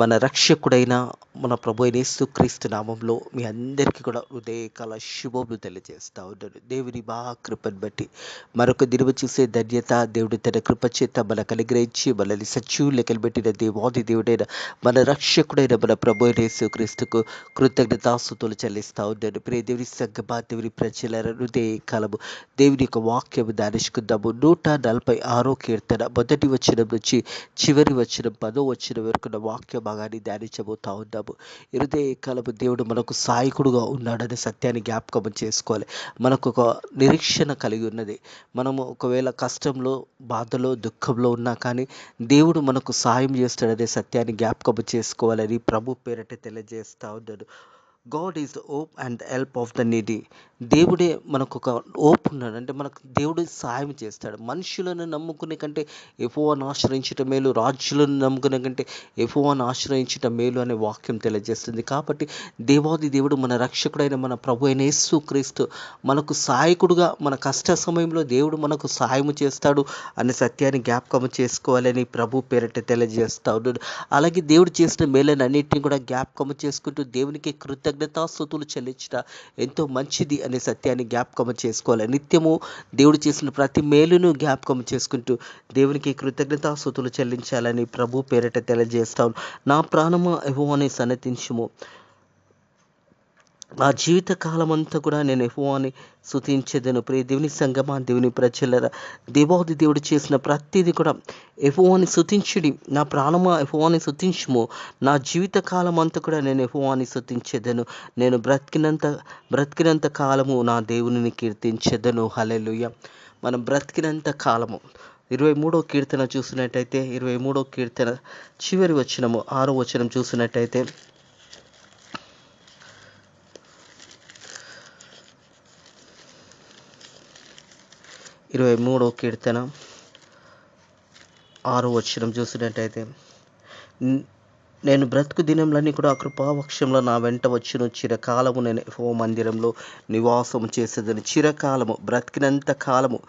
మన రక్షకుడైన మన ప్రభు అయిన యేసుక్రీస్తు నామంలో మీ అందరికీ కూడా ఉదయకాల శుభములు తెలియజేస్తా ఉన్నాను. దేవుని మహా కృపను బట్టి మరొక దినము చూసే ధన్యత దేవుడు తన కృప చేత మనకు అనుగ్రహించి మనల్ని సజీవులు లెక్కబెట్టిన దేవాది దేవుడైన మన రక్షకుడైన మన ప్రభు అయిన యేసుక్రీస్తుకు కృతజ్ఞతాస్తుతులు చెల్లిస్తా ఉన్నాను. ప్రియ దేవుని సంగమా, దేవుని ప్రజల ఉదయకాలము దేవుని యొక్క వాక్యము ధ్యానించుకుందాము. 146 కీర్తన మొదటి వచనం నుంచి చివరి వచనం 10వ వచనం వరకు వాక్య భాగాన్ని ధ్యానించబోతా ఉన్నాము. హృదయ కాలము దేవుడు మనకు సహాయకుడుగా ఉన్నాడనే సత్యాన్ని జ్ఞాపకం చేసుకోవాలి. మనకు ఒక నిరీక్షణ కలిగి ఉన్నది. మనము ఒకవేళ కష్టంలో, బాధలో, దుఃఖంలో ఉన్నా కానీ దేవుడు మనకు సహాయం చేస్తాడనే సత్యాన్ని జ్ఞాపకం చేసుకోవాలని ప్రభు పేరట తెలియజేస్తా ఉన్నాడు. God is the hope and help of the needy. దేవుడే మనకు ఒక హోప్ ఉన్నాడు, అంటే మనకు దేవుడు సహాయం చేస్తాడు. మనుషులను నమ్ముకునే కంటే యెహోవాను ఆశ్రయించటం మేలు, రాజులను నమ్ముకునే కంటే యెహోవాను ఆశ్రయించటం మేలు అనే వాక్యం తెలియజేస్తుంది. కాబట్టి దేవాది దేవుడు మన రక్షకుడైన మన ప్రభు అయిన యేసుక్రీస్తు మనకు సహాయకుడుగా, మన కష్ట సమయంలో దేవుడు మనకు సహాయం చేస్తాడు అనే సత్యాన్ని జ్ఞాపకం చేసుకోవాలని ప్రభు పేరట తెలియజేస్తా ఉన్నాడు. అలాగే దేవుడు చేసిన మేలను అన్నింటినీ కూడా జ్ఞాపకం చేసుకుంటూ దేవునికి కృతజ్ఞతాస్తుతులు చెల్లించట ఎంతో మంచిది అనే సత్యాన్ని జ్ఞాపకం చేసుకోవాలి. నిత్యము దేవుడు చేసిన ప్రతి మేలును జ్ఞాపకం చేసుకుంటూ దేవునికి కృతజ్ఞతాస్తుతులు చెల్లించాలని ప్రభు పేరట తెలియజేస్తాను. నా ప్రాణమా యెహోవాను సన్నతించుము, నా జీవిత కాలం అంతా కూడా నేను యెహోవాని స్తుతించెదను. ప్రియ దేవుని సంగమా, దేవుని ప్రజలరా, దేవాది దేవుడు చేసిన ప్రతిదీ కూడా యెహోవాని స్తుతించుడి. నా ప్రాణమా యెహోవాని స్తుతించుము, నా జీవిత కాలం అంతా కూడా నేను యెహోవాని స్తుతించెదను. నేను బ్రతికినంత కాలము నా దేవునిని కీర్తించెదను. హల్లెలూయా. మనం బ్రతికినంత కాలము 23వ కీర్తన చూసినట్టయితే, 23వ కీర్తన చివరి వచనము 6వ వచనం చూసినట్టయితే, 23వ కీర్తన 6వ వచనం చూసినట్టయితే, నేను బ్రతుకు దినములన్నీ కూడా కృపావక్షంలో నా వెంట వచ్చును. చిరకాలము నేను యెహోవా మందిరంలో నివాసము చేసేదని. చిరకాలము, బ్రతికినంత కాలము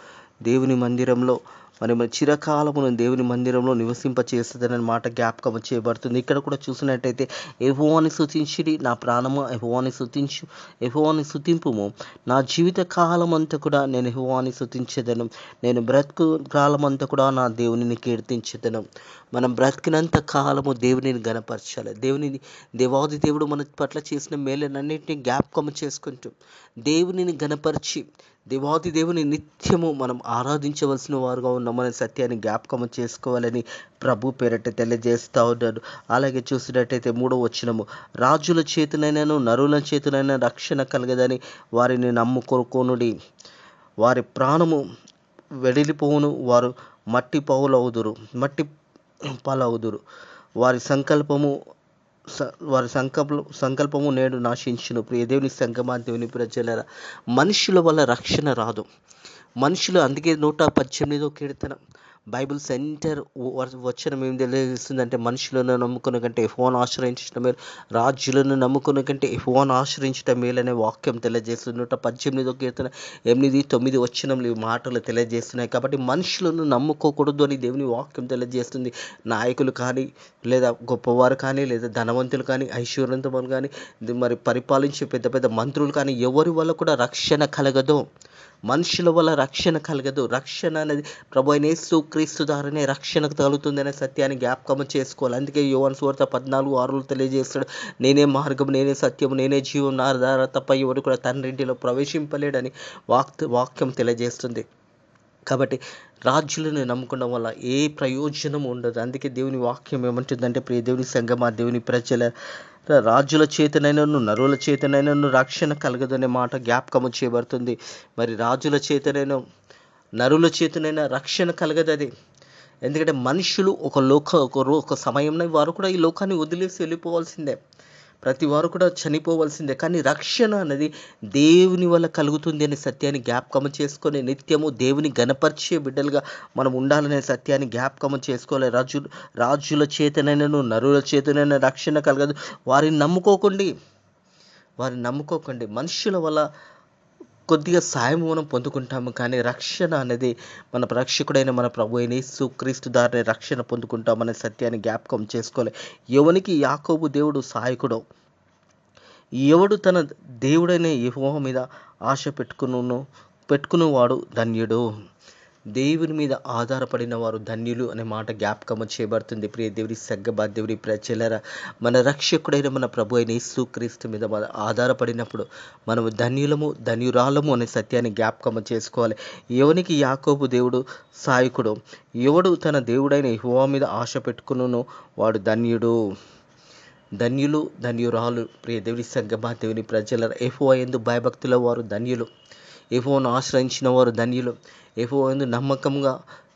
దేవుని మందిరంలో, మరి చిరకాలమును దేవుని మందిరంలో నివసింప చేస్తుందనే మాట జ్ఞాపకం చేయబడుతుంది. ఇక్కడ కూడా చూసినట్టయితే, యెహోవాని స్తుతించుడి, నా ప్రాణమా యెహోవాని స్తుతించు, యెహోవాని స్తుతింపుము, నా జీవిత కాలం అంతా కూడా నేను యెహోవాని స్తుతించెదను. నేను బ్రతుకు కాలం అంతా కూడా నా దేవునిని కీర్తించెదను. మనం బ్రతికినంత కాలము దేవునిని గణపరచాలి. దేవాది దేవుడు మన పట్ల చేసిన మేలనన్నింటినీ జ్ఞాపకం చేసుకుంటూ దేవునిని గణపరిచి దేవాది దేవుని నిత్యము మనం ఆరాధించవలసిన వారుగా ఉన్నామనే సత్యాన్ని జ్ఞాపకం చేసుకోవాలని ప్రభు పేరట తెలియజేస్తూ ఉన్నాడు. అలాగే చూసినట్టయితే 3వ వచనము, రాజుల చేతునైనను నరుల చేతునైనా రక్షణ కలగదని వారిని నమ్ముకొనుడి. వారి ప్రాణము వెడిలిపోవును, వారు మట్టి పాలవుదురు. వారి సంకల్పము నేడు నాశించును. ప్రియ దేవుని సంగమా, దేవుని ప్రజలరా, మనుషుల వల్ల రక్షణ రాదు. మనుషులు, అందుకే 118వ కీర్తన బైబిల్ సెంటర్ వచనం ఏం తెలియజేస్తుందంటే, మనుషులను నమ్ముకున్న కంటే యెహోవాను ఆశ్రయించడం మేలు, రాజులను నమ్ముకున్న కంటే యెహోవాను ఆశ్రయించడం మేలనే వాక్యం తెలియజేస్తుంది. 118వ కీర్తన 8, 9 వచనములు ఈ మాటలు తెలియజేస్తున్నాయి. కాబట్టి మనుషులను నమ్ముకోకూడదు అని దేవుని వాక్యం తెలియజేస్తుంది. నాయకులు కానీ, లేదా గొప్పవారు కానీ, లేదా ధనవంతులు కానీ, ఐశ్వర్యవంతులు కానీ, మరి పరిపాలించే పెద్ద పెద్ద మంత్రులు కానీ, ఎవరి వల్ల కూడా రక్షణ కలగదు. మనుషుల వల్ల రక్షణ కలగదు. రక్షణ అనేది ప్రభు అయిన యేసుక్రీస్తు ద్వారానే రక్షణ కలుగుతుందనే సత్యాన్ని జ్ఞాపకం చేసుకోవాలి. అందుకే యోహాను సువార్త 14:6 తెలియజేస్తాడు, నేనే మార్గం, నేనే సత్యము, నేనే జీవం, నా ద్వారా తప్ప ఎవరు కూడా తండ్రి ఇంటిలో ప్రవేశింపలేడని వాక్యం తెలియజేస్తుంది. కాబట్టి రాజులను నమ్ముకోవడం వల్ల ఏ ప్రయోజనం ఉండదు. అందుకే దేవుని వాక్యం ఏమంటుందంటే, ప్రియ దేవుని సంగమా, దేవుని ప్రజల, రాజుల చేతనైనను నరుల చేతనైనను రక్షణ కలగదు అనే మాట జ్ఞాపకము చేయబడుతుంది. మరి రాజుల చేతనైనా నరుల చేతనైనా రక్షణ కలగదు. అది ఎందుకంటే మనుషులు ఒక సమయంలో వారు కూడా ఈ లోకాన్ని వదిలేసి వెళ్ళిపోవాల్సిందే. ప్రతి వారు కూడా చనిపోవలసిందే. కానీ రక్షణ అనేది దేవుని వల్ల కలుగుతుంది అనే సత్యాన్ని జ్ఞాపకం చేసుకొని నిత్యము దేవుని గణపరిచే బిడ్డలుగా మనం ఉండాలనే సత్యాన్ని జ్ఞాపకం చేసుకోవాలి. రాజుల చేతనైనను నరుల చేతనైనా రక్షణ కలగదు. వారిని నమ్ముకోకండి. మనుషుల వల్ల కొద్దిగా సాయం మనం పొందుకుంటాము, కానీ రక్షణ అనేది మన రక్షకుడైన మన ప్రభు అయిన యేసుక్రీస్తు ద్వారా రక్షణ పొందుకుంటామనే సత్యాన్ని జ్ఞాపకం చేసుకోవాలి. ఎవనికి యాకోబు దేవుడు సహాయకుడో, ఎవడు తన దేవుడైన యెహోవా మీద ఆశ పెట్టుకున్నవాడు ధన్యుడు. దేవుని మీద ఆధారపడిన వారు ధన్యులు అనే మాట జ్ఞాపకము చేయబడుతుంది. ప్రియ దేవుడి సగ్గబా దేవుడి ప్రజలరా, మన రక్షకుడైన మన ప్రభు అయిన యేసుక్రీస్తు మీద మన ఆధారపడినప్పుడు మనము ధన్యురాలము అనే సత్యాన్ని జ్ఞాపకము చేసుకోవాలి. ఎవనికి యాకోబు దేవుడు సాయకుడు, ఎవడు తన దేవుడైన యెహోవా మీద ఆశ పెట్టుకును వాడు ధన్యుడు. ధన్యులు ధన్యురాలు. ప్రియ దేవుడి సగ్గమా దేవుని ప్రజలరా, యెహోవా యందు భయభక్తుల వారు ధన్యులు. యెహోవాను ఆశ్రయించిన వారు ధన్యులు. యెహోవా యందు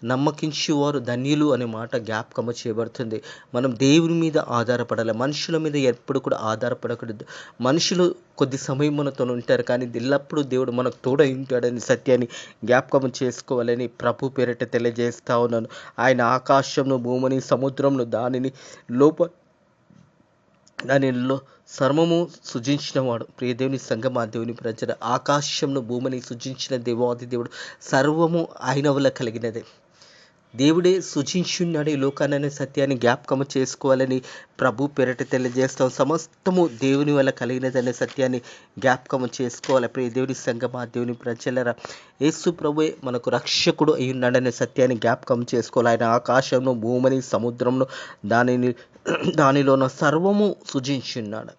నమ్మకించేవారు ధన్యులు అనే మాట జ్ఞాపకము చేయబడుతుంది. మనం దేవుని మీద ఆధారపడాలి, మనుషుల మీద ఎప్పుడు కూడా ఆధారపడకూడదు. మనుషులు కొద్ది సమయం మనతో ఉంటారు, కానీ ఎల్లప్పుడూ దేవుడు మనకు తోడై ఉంటాడని సత్యాన్ని జ్ఞాపకం చేసుకోవాలని ప్రభు పేరిట తెలియజేస్తా ఉన్నాను. ఆయన ఆకాశంను భూమిని సముద్రంను దానిలో సర్వము సృజించినవాడు. ప్రియ దేవుని సంగమా దేవుని ప్రజల, ఆకాశంను భూమిని సృజించిన దేవాది దేవుడు, సర్వము ఆయన వల్ల కలిగినదే. దేవుడే సృజించున్నాడు ఈ లోకాన్ని సత్యాన్ని జ్ఞాపకము చేసుకోవాలని ప్రభు పేరిట తెలియజేస్తాం. సమస్తము దేవుని వల్ల కలిగినదనే సత్యాన్ని జ్ఞాపకము చేసుకోవాలి. ప్రియ దేవుని సంగమా దేవుని ప్రజలరా, యేసు ప్రభువే మనకు రక్షకుడు అయి ఉన్నాడనే సత్యాన్ని జ్ఞాపకం చేసుకోవాలి. ఆయన ఆకాశంను భూమిని సముద్రంను దానిలోన సర్వము సృజించున్నాడు.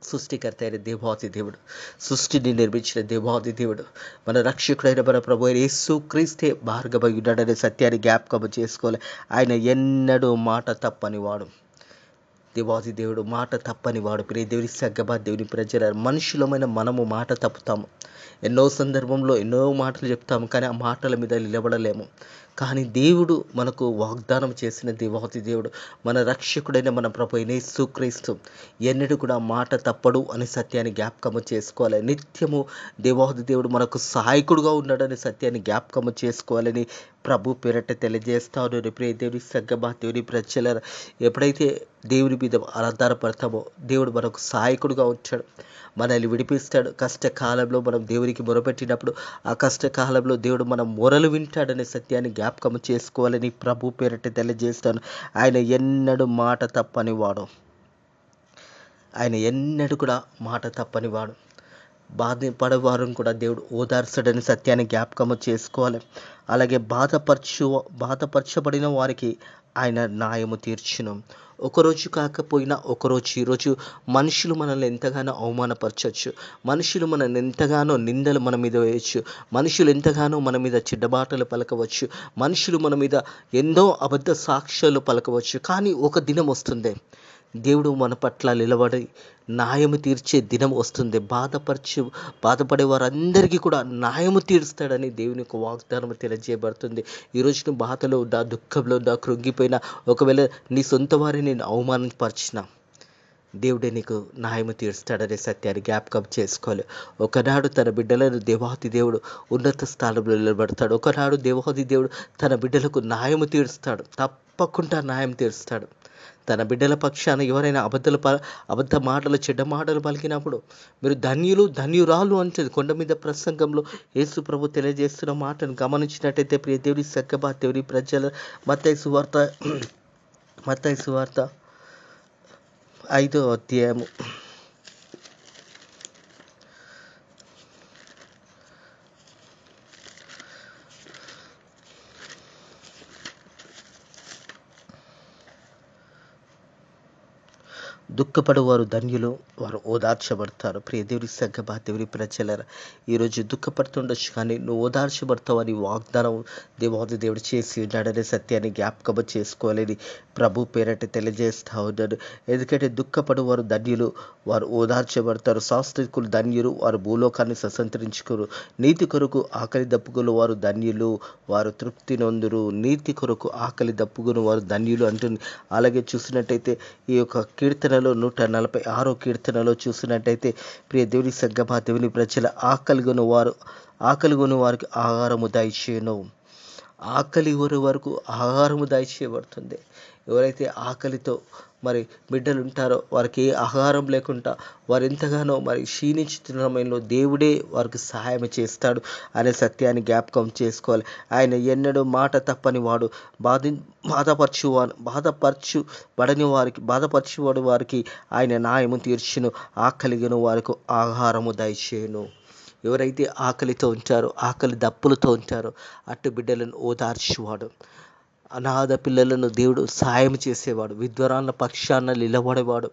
సృష్టికర్త అయిన దేవాది దేవుడు, సృష్టిని నిర్మించిన దేవాది దేవుడు, మన రక్షకుడైన మన ప్రభు అయిన యేసుక్రీస్తే మార్గమై ఉన్నాడనే సత్యాన్ని జ్ఞాపకం చేసుకోవాలి. ఆయన ఎన్నడూ మాట తప్పనివాడు. దేవాది దేవుడు మాట తప్పనివాడు. ప్రియ దేవుని సగ్గమా దేవుని ప్రజల, మనుషులమైన మనము మాట తప్పుతాము. ఎన్నో సందర్భంలో ఎన్నో మాటలు చెప్తాము, కానీ ఆ మాటల మీద నిలబడలేము. కానీ దేవుడు మనకు వాగ్దానం చేసిన దేవాది దేవుడు, మన రక్షకుడైన మన ప్రభు అయిన యేసుక్రీస్తు ఎన్నడూ కూడా మాట తప్పడు అనే సత్యాన్ని జ్ఞాపకము చేసుకోవాలి. నిత్యము దేవాది దేవుడు మనకు సహాయకుడుగా ఉన్నాడనే సత్యాన్ని జ్ఞాపకము చేసుకోవాలని ప్రభు పేరట తెలియజేస్తాను. ప్రియ దేవుని సగ్గమా దేవుని ప్రజల, ఎప్పుడైతే దేవుని మీద ఆధారపడతామో దేవుడు మనకు సహాయకుడుగా ఉంటాడు, మనల్ని విడిపిస్తాడు. కష్టకాలంలో మనం దేవునికి మొరపెట్టినప్పుడు ఆ కష్టకాలంలో దేవుడు మన మొరలు వింటాడనే సత్యాన్ని జ్ఞాపకం చేసుకోవాలని ప్రభు పేరట తెలియజేస్తాను. ఆయన ఎన్నడూ మాట తప్పనివాడు. ఆయన ఎన్నడూ కూడా మాట తప్పనివాడు. బాధపడేవారిని కూడా దేవుడు ఓదార్చడని సత్యాన్ని జ్ఞాపకము చేసుకోవాలి. అలాగే బాధపరచబడిన వారికి ఆయన న్యాయము తీర్చును. ఒకరోజు కాకపోయినా ఒకరోజు ఈరోజు మనుషులు మనల్ని ఎంతగానో అవమానపరచవచ్చు, మనుషులు మనల్ని ఎంతగానో నిందలు మన మీద వేయచ్చు, మనుషులు ఎంతగానో మన మీద చెడ్డబాటలు పలకవచ్చు, మనుషులు మన మీద ఎన్నో అబద్ధ సాక్ష్యాలు పలకవచ్చు. కానీ ఒక దినం వస్తుంది, దేవుడు మన పట్ల నిలబడి న్యాయము తీర్చే దినం వస్తుంది. బాధపడే వారందరికీ కూడా న్యాయము తీరుస్తాడని దేవుని యొక్క వాగ్దానం తెలియజేయబడుతుంది. ఈరోజు నువ్వు బాధలో ఉన్నా, దుఃఖంలో ఉన్నా, కృంగిపోయినా, ఒకవేళ నీ సొంత వారిని నేను అవమానపరిచిన దేవుడే నీకు న్యాయము తీరుస్తాడనే సత్యాన్ని జ్ఞాపకం చేసుకోవాలి. ఒకనాడు తన బిడ్డలను దేవాది దేవుడు ఉన్నత స్థానంలో నిలబడతాడు. ఒకనాడు దేవాది దేవుడు తన బిడ్డలకు న్యాయము తీరుస్తాడు, తప్పకుండా న్యాయం తీరుస్తాడు. తన బిడ్డల పక్షాన ఎవరైనా అబద్ధ మాటలు చెడ్డ మాటలు పలికినప్పుడు మీరు ధన్యురాలు అంటుంది కొండ మీద ప్రసంగంలో యేసు ప్రభు తెలియజేస్తున్న మాటను గమనించినట్టయితే, ప్రియ దేవుడి సగ్గమా దేవుడి ప్రజల, మత్తయి సువార్త 5వ అధ్యాయము దుఃఖపడేవారు ధన్యులు, వారు ఓదార్చబడతారు. ప్రియ దేవుడి సగ్గమా దేవుడి ప్రజలరా, ఈరోజు దుఃఖపడుతుండొచ్చు, కానీ నువ్వు ఓదార్చబడతావని వాగ్దానం దేవాది దేవుడు చేసి ఉన్నాడనే సత్యాన్ని జ్ఞాపకం చేసుకోవాలని ప్రభు పేరట తెలియజేస్తా ఉన్నాడు. ఎందుకంటే దుఃఖపడేవారు ధన్యులు, వారు ఓదార్చబడతారు. సాత్వికులు ధన్యులు, వారు భూలోకాన్ని స్వతంత్రించుకోరు. నీతి కొరకు ఆకలి దప్పుకుని వారు ధన్యులు, వారు తృప్తి నొందురు. నీతి కొరకు ఆకలి దప్పుకుని వారు ధన్యులు అంటుంది. అలాగే చూసినట్టయితే ఈ యొక్క కీర్తనలో 146వ కీర్తనలో చూసినట్టయితే, ప్రియ దేవుని సగ్గమా దేవుని ప్రజల, ఆకలిగొని వారికి ఆహారము దయచేయను. ఆకలి వరకు ఆహారము దయచేయబడుతుంది. ఎవరైతే ఆకలితో మరి బిడ్డలు ఉంటారో వారికి ఏ ఆహారం లేకుండా వారు ఎంతగానో మరి క్షీణించుతున్న సమయంలో దేవుడే వారికి సహాయం చేస్తాడు అనే సత్యాన్ని జ్ఞాపకం చేసుకోవాలి. ఆయన ఎన్నడూ మాట తప్పని వాడు. బాధపరచువాడు వారికి ఆయన న్యాయము తీర్చును, ఆకలిగను వారికి ఆహారము దయచేయును. ఎవరైతే ఆకలితో ఉంటారో, ఆకలి దప్పులతో ఉంటారో అటు బిడ్డలను ఓదార్చువాడు. అనాథ పిల్లలను దేవుడు సాయం చేసేవాడు. విద్వరాళ్ళ పక్షాన నిలబడేవాడు.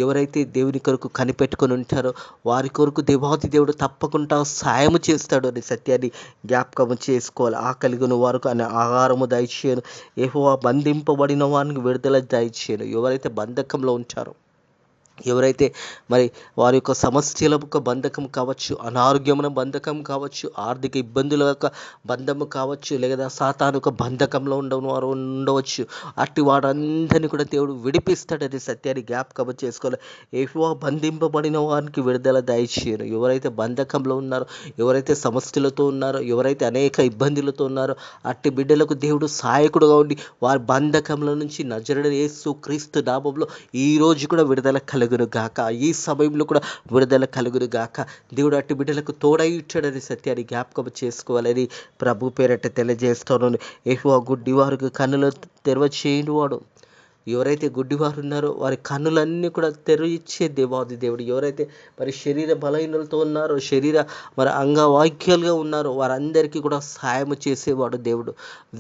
ఎవరైతే దేవుని కొరకు కనిపెట్టుకొని ఉంటారో వారి కొరకు దేవాది దేవుడు తప్పకుండా సాయం చేస్తాడు అనే సత్యాన్ని జ్ఞాపకం చేసుకోవాలి. ఆకలిగొని వారికి అనే ఆహారము దయచేయను, యెహోవా బంధింపబడిన వారికి విడుదల దయచేయను. ఎవరైతే బంధకంలో ఉంటారో, ఎవరైతే మరి వారి యొక్క సమస్యల యొక్క బంధకం కావచ్చు, అనారోగ్యమైన బంధకం కావచ్చు, ఆర్థిక ఇబ్బందుల యొక్క బంధము కావచ్చు, లేదా సాతాను యొక్క బంధకంలో వారు ఉండవచ్చు, అట్టి వారందరినీ కూడా దేవుడు విడిపిస్తాడనే సత్యాన్ని జ్ఞాపకం చేసుకోవాలి. యెహోవా బంధింపబడిన వారికి విడుదల దయచేయను. ఎవరైతే బంధకంలో ఉన్నారో, ఎవరైతే సమస్యలతో ఉన్నారో, ఎవరైతే అనేక ఇబ్బందులతో ఉన్నారో అట్టి బిడ్డలకు దేవుడు సహాయకుడుగా ఉండి వారి బంధకంలో నుంచి నజరేయుడైన యేసు క్రీస్తు నామములో ఈ రోజు కూడా విడుదల కలుగును గాక. ఈ సమయంలో కూడా విడుదల కలుగును గాక. దేవుడు అట్టి బిడ్డలకు తోడై ఇచ్చాడని సత్యాన్ని జ్ఞాపకం చేసుకోవాలని ప్రభు పేరట తెలియజేస్తున్నాను. యెహోవా గుడ్డివారికి కన్నులు తెరవచేయుని వాడు. ఎవరైతే గుడ్డివారు ఉన్నారో వారి కన్నులన్నీ కూడా తెరవిచ్చే దేవాది దేవుడు. ఎవరైతే మరి శరీర బలహీనలతో ఉన్నారో, శరీర మరి అంగవాక్యాలుగా ఉన్నారో వారందరికీ కూడా సహాయం చేసేవాడు దేవుడు.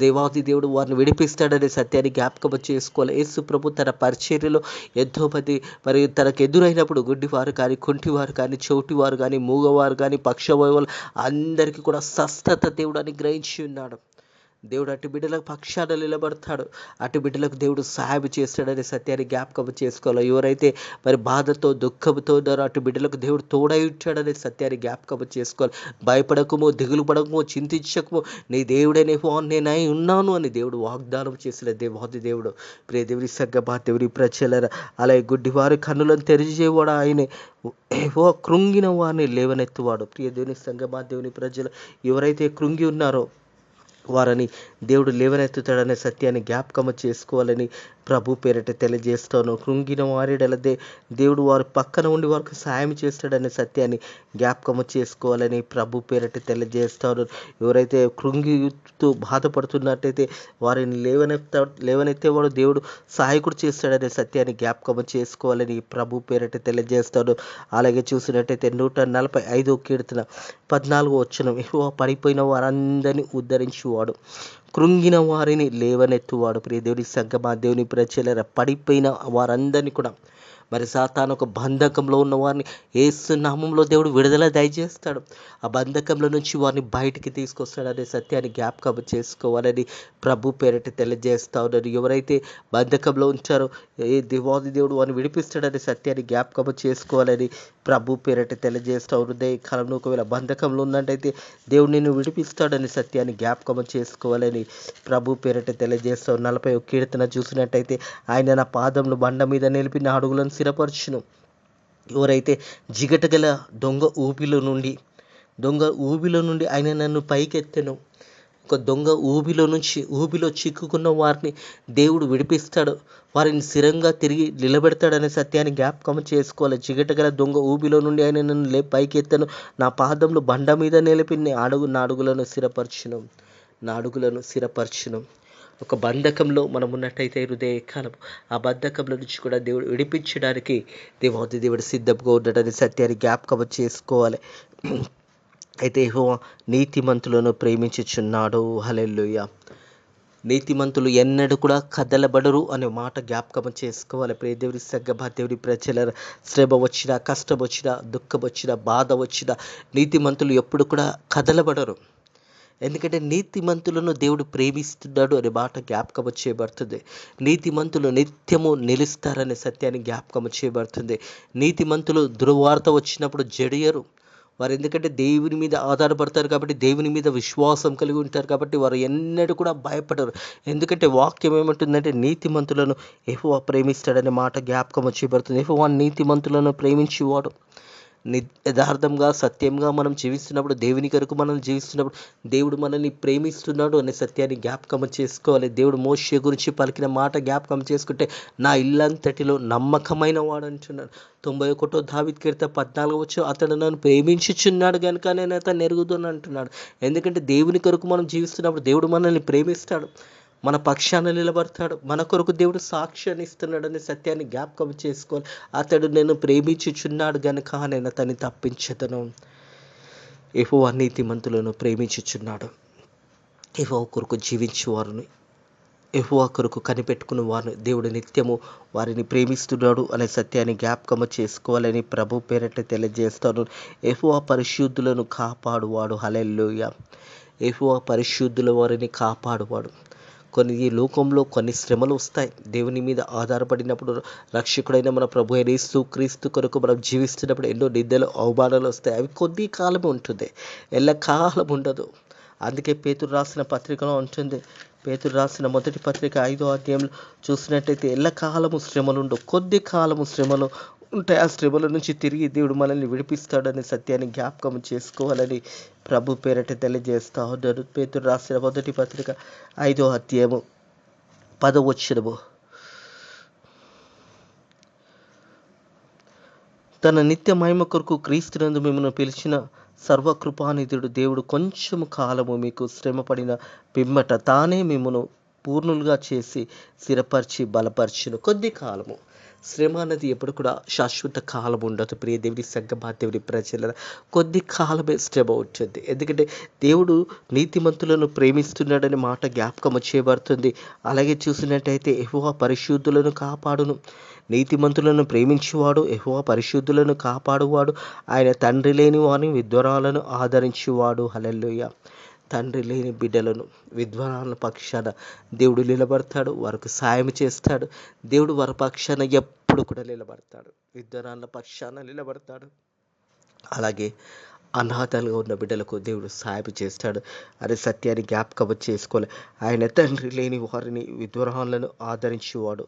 దేవాది దేవుడు వారిని విడిపిస్తాడనే సత్యాన్ని జ్ఞాపకం చేసుకోవాలి. యేసు ప్రభు తన పరిచర్యలో ఎంతో మంది మరి తనకు ఎదురైనప్పుడు గుడ్డివారు కానీ, కుంటివారు కానీ, చెవిటివారు కానీ, మూగవారు కానీ, పక్షవాయువులు అందరికీ కూడా స్వస్థత దేవుడు అనుగ్రహించి ఉన్నాడు. దేవుడు అటు బిడ్డలకు పక్షాన నిలబడతాడు. అటు బిడ్డలకు దేవుడు సహాయం చేస్తాడనే సత్యాన్ని జ్ఞాపకం చేసుకోవాలి. ఎవరైతే మరి బాధతో దుఃఖంతో ఉన్నారో అటు బిడ్డలకు దేవుడు తోడై ఉంటాడనే సత్యాన్ని జ్ఞాపకం చేసుకోవాలి. భయపడకము, దిగులు పడకము, చింతించకము, నీ దేవుడనే నేనై ఉన్నాను అని దేవుడు వాగ్దానం చేసిన దేవాది దేవుడు. ప్రియ దేవుని సంగమా, దేవుని ప్రజలరా, అలాగే గుడ్డివారి కన్నులను తెరిచేవాడు ఆయనే. కృంగిన వారిని లేవనెత్తువాడు. ప్రియ దేవుని సంగమా, దేవుని ప్రజలు ఎవరైతే కృంగి ఉన్నారో వారిని దేవుడు లేవనెత్తుతాడనే సత్యాన్ని జ్ఞాపకము చేసుకోవాలని ప్రభు పేరిట తెలియజేస్తాను. కృంగిన వారిడలదే దేవుడు వారి పక్కన ఉండి వారికి సాయం చేస్తాడనే సత్యాన్ని జ్ఞాపకము చేసుకోవాలని ప్రభు పేరిట తెలియజేస్తాను. ఎవరైతే కృంగితో బాధపడుతున్నట్టయితే వారిని లేవనెత్తేవాడు దేవుడు సహాయకుడు చేస్తాడనే సత్యాన్ని జ్ఞాపకము చేసుకోవాలని ప్రభు పేరిట తెలియజేస్తాడు. అలాగే చూసినట్టయితే 145వ కీర్తన 14వ వచనం, యెహోవా పడిపోయిన వారందరినీ ఉద్ధరించువాడు, కృంగిన వారిని లేవనెత్తువాడు. ప్రియ దేవుని సంగమా, దేవుని ప్రజలరా, పడిపోయిన వారందరినీ కూడా మరి సాతాను ఒక బంధకంలో ఉన్న వారిని యేసు నామంలో దేవుడు విడుదల దయచేస్తాడు. ఆ బంధకంలో నుంచి వారిని బయటికి తీసుకొస్తాడనే సత్యాన్ని జ్ఞాపకం చేసుకోవాలని ప్రభు పేరిట తెలియజేస్తా ఉన్నారు. ఎవరైతే బంధకంలో ఉంచారో ఏ దేవాది దేవుడు వారిని విడిపిస్తాడనే సత్యాన్ని జ్ఞాపకం చేసుకోవాలని ప్రభు పేరిట తెలియజేస్తా హృదయ కాలంలో ఒకవేళ బంధకంలో ఉన్నట్టయితే దేవుడు నిన్ను విడిపిస్తాడనే సత్యాన్ని జ్ఞాపకం చేసుకోవాలని ప్రభు పేరిట తెలియజేస్తావు. 40వ కీర్తన చూసినట్టయితే, ఆయన నా పాదములు బండ మీద నిలిపి నా అడుగులను స్థిరపరచును. ఎవరైతే జిగటగల దొంగ ఊబిలో నుండి ఆయన నన్ను పైకెత్తెను. ఒక దొంగ ఊబిలో చిక్కుకున్న వారిని దేవుడు విడిపిస్తాడు, వారిని స్థిరంగా తిరిగి నిలబెడతాడనే సత్యాన్ని జ్ఞాపకం చేసుకోవాలి. జిగటగల దొంగ ఊబిలో నుండి ఆయన నన్ను పైకెత్తను, నా పాదములు బండ మీద నిలిపి నా అడుగులను స్థిరపరచును. ఒక బంధకంలో మనం ఉన్నట్టయితే హృదయ కాలం ఆ బంధకంలో నుంచి కూడా దేవుడు విడిపించడానికి దేవాది దేవుడు సిద్ధంగా ఉండడని సత్యాన్ని జ్ఞాపకం చేసుకోవాలి. అయితే యెహోవా నీతిమంతులను ప్రేమించుచున్నాడు. హల్లెలూయా. నీతిమంతులు ఎన్నడూ కూడా కదలబడరు అనే మాట జ్ఞాపకం చేసుకోవాలి. ప్రియ దేవుని సంగమా, దేవుని ప్రజల, శ్రమ వచ్చినా, కష్టం వచ్చినా, దుఃఖం వచ్చినా, బాధ వచ్చినా నీతిమంతులు ఎప్పుడు కూడా కదలబడరు. ఎందుకంటే నీతిమంతులను దేవుడు ప్రేమిస్తున్నాడు అనే మాట జ్ఞాపకం చేయబడుతుంది. నీతిమంతులు నిత్యము నిలుస్తారనే సత్యాన్ని జ్ఞాపకం చేయబడుతుంది. నీతిమంతులు దుర్వార్త వచ్చినప్పుడు జడియరు. వారు ఎందుకంటే దేవుని మీద ఆధారపడతారు కాబట్టి, దేవుని మీద విశ్వాసం కలిగి ఉంటారు కాబట్టి వారు ఎన్నడూ కూడా భయపడరు. ఎందుకంటే వాక్యం ఏమంటుందంటే నీతిమంతులను యెహోవా ప్రేమిస్తాడనే మాట జ్ఞాపకం చేయబడుతుంది. యెహోవా నీతిమంతులను ప్రేమించేవాడు. యథార్థంగా సత్యంగా మనం జీవిస్తున్నప్పుడు, దేవుని కొరకు మనం జీవిస్తున్నప్పుడు దేవుడు మనల్ని ప్రేమిస్తున్నాడు అనే సత్యాన్ని జ్ఞాపకం చేసుకోవాలి. దేవుడు మోషే గురించి పలికిన మాట జ్ఞాపకం చేసుకుంటే, నా ఇల్లంతటిలో నమ్మకమైన వాడు అంటున్నాడు. 91 దావీదు కీర్తన 14 అతడు నన్ను ప్రేమించుచున్నాడు కనుక నేను అతన్ని ఎరుగుదును అంటున్నాడు. ఎందుకంటే దేవుని కొరకు మనం జీవిస్తున్నప్పుడు దేవుడు మనల్ని ప్రేమిస్తాడు, మన పక్షాన నిలబడతాడు, మన కొరకు దేవుడు సాక్ష్యాన్ని ఇస్తున్నాడనే సత్యాన్ని జ్ఞాపకం చేసుకోవాలి. అతడు నేను ప్రేమించుచున్నాడు గనుక నేను అతన్ని తప్పించదను. యెహోవా నీతిమంతులను ప్రేమించుచున్నాడు. యెహోవా కొరకు జీవించువారిని, యెహోవా కొరకు కనిపెట్టుకున్న వారిని దేవుడు నిత్యము వారిని ప్రేమిస్తున్నాడు అనే సత్యాన్ని జ్ఞాపకం చేసుకోవాలని ప్రభు పేరట తెలియజేస్తాను. యెహోవా పరిశుద్ధులను కాపాడువాడు. హల్లెలూయా. యెహోవా పరిశుద్ధుల వారిని కాపాడువాడు. ఈ లోకంలో కొన్ని శ్రమలు వస్తాయి. దేవుని మీద ఆధారపడినప్పుడు, రక్షకుడైన మన ప్రభు అయిన యేసుక్రీస్తు కొరకు మనం జీవిస్తున్నప్పుడు ఎన్నో నిందలు, అవమానాలు వస్తాయి. అవి కొద్ది కాలం ఉంటుంది, ఎల్లకాలం ఉండదు. అందుకే పేతురు రాసిన పత్రికలో ఉంటుంది. పేతురు రాసిన మొదటి పత్రిక 5వ అధ్యాయంలో చూసినట్టయితే, ఎల్లకాలము శ్రమలుండు, కొద్ది కాలము శ్రమలు ఉంటాయి. ఆ శ్రమల నుంచి తిరిగి దేవుడు మనల్ని విడిపిస్తాడనే సత్యాన్ని జ్ఞాపకం చేసుకోవాలని ప్రభు పేరట తెలియజేస్తా ఉన్నాడు. పేతురు రాసిన మొదటి పత్రిక 5వ అధ్యాయము 10వ వచనము, తన నిత్య మహిమ కొరకు క్రీస్తునందు మిమ్మల్ని పిలిచిన సర్వకృపానిధుడు దేవుడు కొంచెము కాలము మీకు శ్రమపడిన పిమ్మట తానే మిమ్మను పూర్ణులుగా చేసి స్థిరపరిచి బలపరచును. కొద్ది కాలము శ్రమ అనేది ఎప్పుడు కూడా శాశ్వత కాలం ఉండదు. ప్రియ దేవుని సంగమా, దేవుని ప్రజల కొద్ది కాలమే శ్రమ ఉంటుంది. ఎందుకంటే దేవుడు నీతిమంతులను ప్రేమిస్తున్నాడని మాట జ్ఞాపకం చేయబడుతుంది. అలాగే చూసినట్టయితే యెహోవా పరిశుద్ధులను కాపాడును. నీతిమంతులను ప్రేమించువాడు యెహోవా పరిశుద్ధులను కాపాడువాడు. ఆయన తండ్రి లేని వారిని విధవరాలను ఆదరించువాడు. హల్లెలూయా. తండ్రి లేని బిడ్డలను, విధవరాల పక్షాన దేవుడు నిలబడతాడు, వారికి సాయం చేస్తాడు. దేవుడు వారి పక్షాన ఎప్పుడు కూడా నిలబడతాడు, విధవరాల పక్షాన నిలబడతాడు. అలాగే అనాథలుగా ఉన్న బిడ్డలకు దేవుడు సాయం చేస్తాడు అనే సత్యాన్ని జ్ఞాపకం చేసుకోవాలి. ఆయన తండ్రి లేని వారిని, విధవరాలను ఆదరించేవాడు.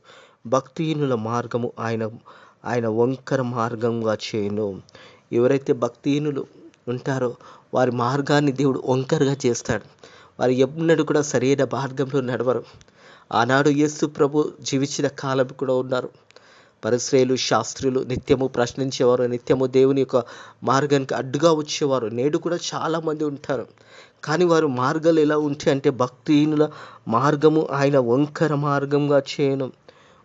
భక్తిహీనుల మార్గము ఆయన వంకర మార్గంగా చేయను. ఎవరైతే భక్తిహీనులు ఉంటారో వారి మార్గాన్ని దేవుడు వంకరగా చేస్తాడు. వారు ఎన్నడూ కూడా సరైన మార్గంలో నడవరు. ఆనాడు యేసు ప్రభు జీవించిన కాలం కూడా ఉన్నారు. పరిసయ్యులు, శాస్త్రులు నిత్యము ప్రశ్నించేవారు, నిత్యము దేవుని యొక్క మార్గానికి అడ్డుగా వచ్చేవారు. నేడు కూడా చాలామంది ఉంటారు. కానీ వారి మార్గాలు ఎలా ఉంటాయి అంటే, భక్తిహీనుల మార్గము ఆయన వంకర మార్గంగా చేయను.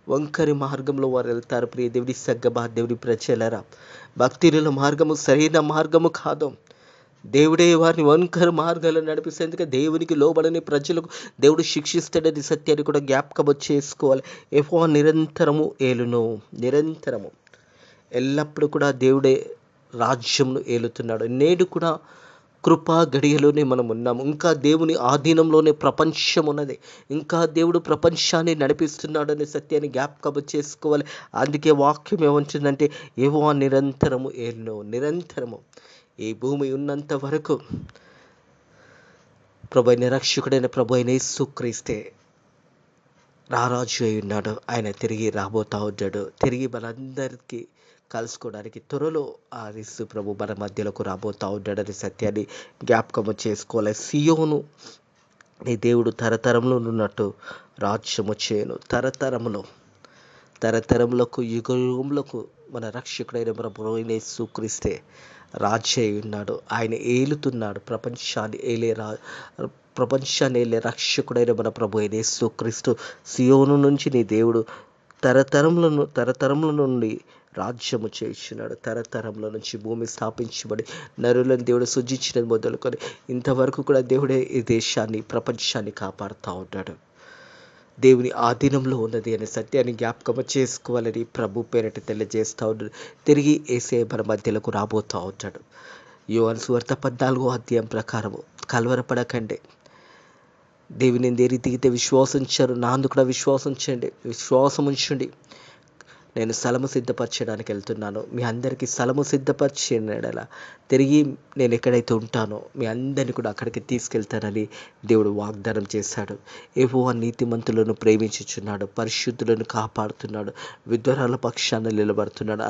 వంకరి మార్గంలో వారు వెళ్తారు. ప్రియ దేవుని సంగమా, దేవుని ప్రజలారా, భక్తిహీనుల మార్గము సరైన మార్గము కాదు. దేవుడే వారిని వంకర మార్గాలు నడిపిస్తేందుకు దేవునికి లోబడని ప్రజలకు దేవుడు శిక్షిస్తాడని సత్యాన్ని కూడా జ్ఞాపకం చేసుకోవాలి. యెహోవా నిరంతరము ఏలును. నిరంతరము ఎల్లప్పుడూ కూడా దేవుడే రాజ్యంను ఏలుతున్నాడు. నేడు కూడా కృపా గడియలోనే మనం ఉన్నాము. ఇంకా దేవుని ఆధీనంలోనే ప్రపంచం ఉన్నది. ఇంకా దేవుడు ప్రపంచాన్ని నడిపిస్తున్నాడనే సత్యాన్ని జ్ఞాపకం చేసుకోవాలి. అందుకే వాక్యం ఏమంటుందంటే, యెహోవా నిరంతరము ఏలును. నిరంతరము ఈ భూమి ఉన్నంత వరకు ప్రభు అయిన రక్షకుడైన ప్రభు అయిన యేసుక్రీస్తే రారాజు అయి ఉన్నాడు. ఆయన తిరిగి రాబోతా ఉన్నాడు. తిరిగి మనందరికీ కలుసుకోవడానికి త్వరలో ఆ యేసు ప్రభు మన మధ్యలోకి రాబోతా ఉన్నాడనే సత్యాన్ని జ్ఞాపకం చేసుకోవాలి. సియోను నీ దేవుడు తరతరంలో ఉన్నట్టు రాజ్యము చేయను. తరతరములకు యుగములకు మన రక్షకుడైన ప్రభు అయిన యేసుక్రీస్తే రాజు అయి ఉన్నాడు. ఆయన ఏలుతున్నాడు. ప్రపంచాన్ని ఏలే రక్షకుడైన మన ప్రభు అయిన యేసుక్రీస్తు సియోను నుంచి నీ దేవుడు తరతరముల నుండి రాజ్యము చేయించున్నాడు. తరతరముల నుంచి భూమి స్థాపించబడి నరులను దేవుడు సృజించినది మొదలుకొని ఇంతవరకు కూడా దేవుడే ఈ దేశాన్ని, ప్రపంచాన్ని కాపాడుతూ ఉంటాడు. దేవుని ఆధీనంలో ఉన్నది అనే సత్యాన్ని జ్ఞాపకం చేసుకోవాలని ప్రభు పేరట తెలియజేస్తూ ఉన్నాడు. తిరిగి యేసయ్య మన మధ్యలోకి రాబోతూ ఉంటాడు. యోహాను సువార్త 14వ అధ్యాయం ప్రకారము, కలవరపడకండి, దేవుని ఏ రీతికి విశ్వాసించారు నా అందుకు కూడా విశ్వాసం ఉంచండి. నేను స్థలము సిద్ధపరచడానికి వెళ్తున్నాను. మీ అందరికీ స్థలము సిద్ధపరిచిన యెడల తిరిగి నేను ఎక్కడైతే ఉంటానో మీ అందరిని కూడా అక్కడికి తీసుకెళ్తానని దేవుడు వాగ్దానం చేశాడు. యెహోవా నీతిమంతులను ప్రేమించుచున్నాడు, పరిశుద్ధులను కాపాడుతున్నాడు, విధవరాల పక్షాన నిలబడుతున్నాడు,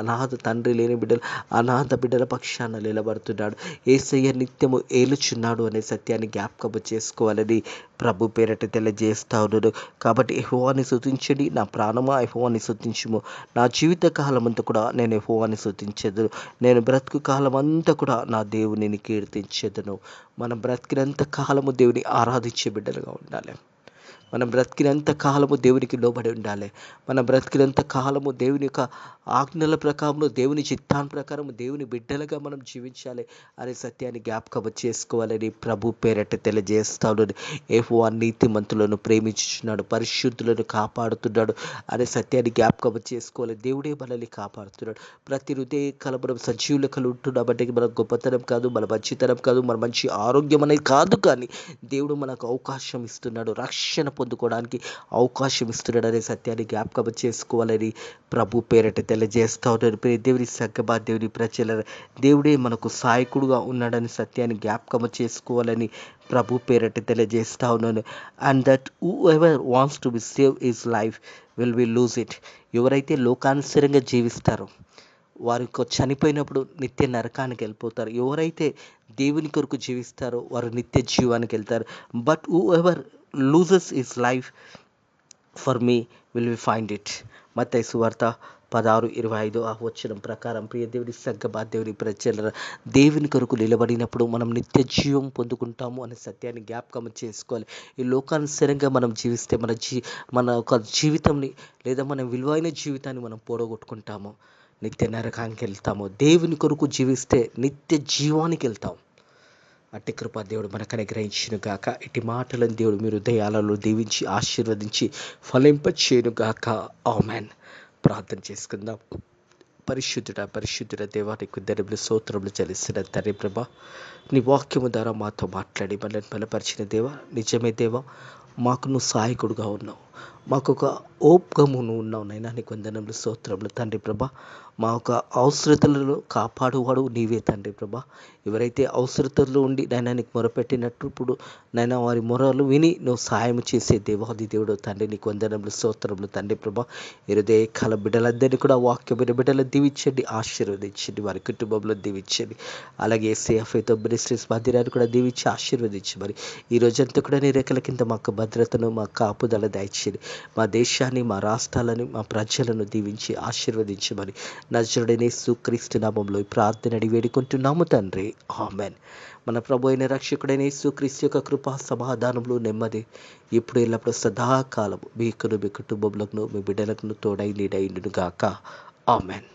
అనాథ బిడ్డల పక్షాన నిలబడుతున్నాడు. యేసయ్య నిత్యము ఏలుచున్నాడు అనే సత్యాన్ని జ్ఞాపకము చేసుకోవాలని ప్రభు పేరట తెలియజేస్తా ఉన్నాడు. కాబట్టి యెహోవాని స్తుతించండి, నా ప్రాణమా యెహోవాని స్తుతించుము. నా జీవిత కాలం అంతా కూడా నేను యెహోవాని స్తుతించెదను. నేను బ్రతుకు కాలం అంతా కూడా నా దేవునిని కీర్తించెదను. మనం బ్రతికినంత కాలము దేవుని ఆరాధించే బిడ్డలుగా ఉండాలి. మనం బ్రతికినంత కాలము దేవునికి లోబడి ఉండాలి. మనం బ్రతికినంత కాలము దేవుని యొక్క ఆజ్ఞల ప్రకారం, దేవుని చిత్తాన్ని ప్రకారం దేవుని బిడ్డలుగా మనం జీవించాలి అనే సత్యాన్ని జ్ఞాపకం చేసుకోవాలని ప్రభు పేరట తెలియజేస్తాడు. యెహోవా నీతిమంతులను ప్రేమించుచున్నాడు, పరిశుద్ధులను కాపాడుతున్నాడు అనే సత్యాన్ని జ్ఞాపకం చేసుకోవాలి. దేవుడే మనల్ని కాపాడుతున్నాడు. ప్రతి హృదయ కలబరం సజీవులకు ఉంటున్నామంటే మన గొప్పతనం కాదు, మన మంచితనం కాదు, మన మంచి ఆరోగ్యం అనేది కాదు, కానీ దేవుడు మనకు అవకాశం ఇస్తున్నాడు, రక్షణ పొందుకోవడానికి అవకాశం ఇస్తున్నాడు అనే సత్యాన్ని జ్ఞాపకం చేసుకోవాలని ప్రభు పేరట తెలియజేస్తా ఉన్నారు. దేవుని సంగమా, దేవుని ప్రజల దేవుడే మనకు సహాయకుడుగా ఉన్నాడని సత్యాన్ని జ్ఞాపకం చేసుకోవాలని ప్రభు పేరట తెలియజేస్తా ఉన్నాను. And that who ever wants to be save his life will be lose it. ఎవరైతే లోకానుసరంగా జీవిస్తారో వారు చనిపోయినప్పుడు నిత్య నరకానికి వెళ్ళిపోతారు. ఎవరైతే దేవుని కొరకు జీవిస్తారో వారు నిత్య జీవానికి వెళ్తారు. But whoever loses his life for me will we find it. మత్తయి సువార్త 16:25 ఆ వచనం ప్రకారం ప్రియ దేవుని సంగమా, దేవుని ప్రజల దేవుని కొరకు నిలబడినప్పుడు మనం నిత్య జీవం పొందుకుంటాము అనే సత్యాన్ని జ్ఞాపకం చేసుకోవాలి. ఈ లోకానుసరంగా మనం జీవిస్తే మన ఒక జీవితంని లేదా మన విలువైన జీవితాన్ని మనం పోడగొట్టుకుంటాము, నిత్య నరకానికి వెళ్తాము. దేవుని కొరకు జీవిస్తే నిత్య జీవానికి వెళ్తాం. అట్టి కృప దేవుడు మనకు అనుగ్రహించును గాక. ఇటు మాటలను దేవుడు మీరు హృదయాలలో దీవించి ఆశీర్వదించి ఫలింపచేయును గాక. ఆమేన్. ప్రార్థన చేసుకుందాం. పరిశుద్ధుడ దేవా, నీకు ధన్యములు స్తోత్రములు చెల్లిస్తున్న తండ్రి ప్రభా, నీ వాక్యము ద్వారా మాతో మాట్లాడి మనల్ని బలపరిచిన దేవా, నిజమే దేవా, మాకు నువ్వు సహాయకుడుగా ఉన్నావు, మాకు ఒక ఓప్గము నువ్వు ఉన్నావు నైనా. నీకు వందనములు స్తోత్రములు తండ్రి ప్రభా. మా యొక్క అవసరతలను కాపాడువాడు నీవే తండ్రి ప్రభా. ఎవరైతే అవసరతల్లో ఉండి నైనా నీకు మొరపెట్టినట్టు ఇప్పుడు నైనా వారి మొరలు విని నువ్వు సహాయం చేసే దేవాది దేవుడు తండ్రి. నీకు వందనములు స్తోత్రములు తండ్రి ప్రభా. హృదయ కాల బిడ్డలందరినీ కూడా వాక్యమైన బిడ్డలను దీవించండి, ఆశీర్వదించండి, వారి కుటుంబంలో దీవించండి. అలాగే సేఫ్తో బ్రిస్ట్రీస్ మందిరాన్ని కూడా దీవించి ఆశీర్వదించి మరి ఈ రోజంతా కూడా నీ రెక్కల కింద మాకు భద్రతను, మా కాపుదల దయచేయండి. మా దేశాన్ని, మా రాష్ట్రాలను, మా ప్రజలను దీవించి ఆశీర్వదించమని నజరుడైన యేసుక్రీస్తు నామములో ప్రార్థన అడిగి వేడుకుంటున్నాము తండ్రి. ఆమేన్. మన ప్రభు అయిన రక్షకుడైన యేసుక్రీస్తు యొక్క కృపా సమాధానములు నెమ్మది ఇప్పుడు ఎల్లప్పుడు సదాకాలము మీకును, మీ కుటుంబములకు, మీ బిడ్డలకు తోడై నీడైండును గాక. ఆమేన్.